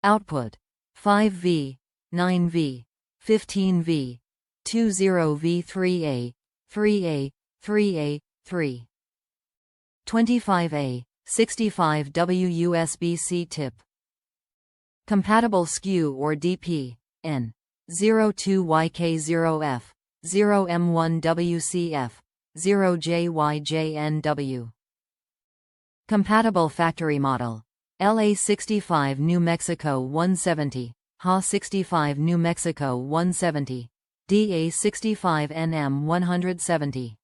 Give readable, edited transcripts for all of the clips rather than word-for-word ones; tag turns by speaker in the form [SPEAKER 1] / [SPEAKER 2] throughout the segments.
[SPEAKER 1] Output 5V, 9V, 15V, 20V, 3A, 3A, 3A, 3. 25A, 65W USB-C tip. Compatible SKU or DP, N. 02YK0F, 0M1WCF, 0JYJNW. Compatible factory model. LA65 New Mexico 170, HA65 New Mexico 170, DA65 NM 170.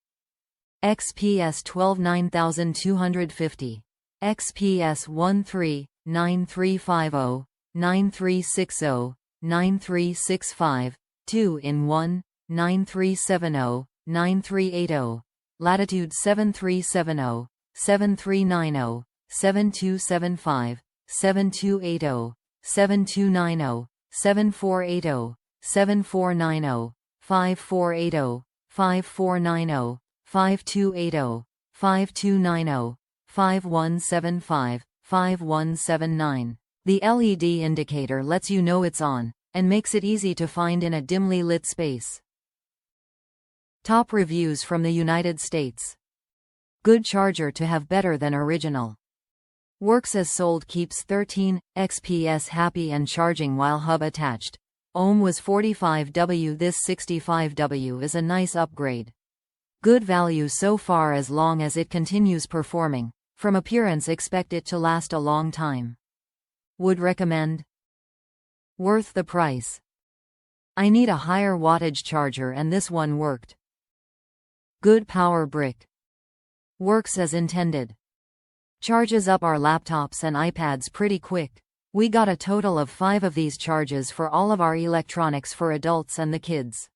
[SPEAKER 1] XPS 12 9250, XPS 13 9350, 9360, 9365, 2-in-1, 9370, 9380, Latitude 7370, 7390, 7275, 7280, 7290, 7480, 7490, 5480, 5490, 5280, 5290, 5175, 5179. The LED indicator lets you know it's on, and makes it easy to find in a dimly lit space. Top reviews from the United States. Good charger to have better than original. Works as sold, keeps 13, XPS happy and charging while hub attached. Ohm was 45W, this 65W is a nice upgrade. Good value so far as long as it continues performing. From appearance expect it to last a long time. Would recommend. Worth the price. I need a higher wattage charger and this one worked. Good power brick. Works as intended. Charges up our laptops and iPads pretty quick. We got a total of 5 of these charges for all of our electronics for adults and the kids.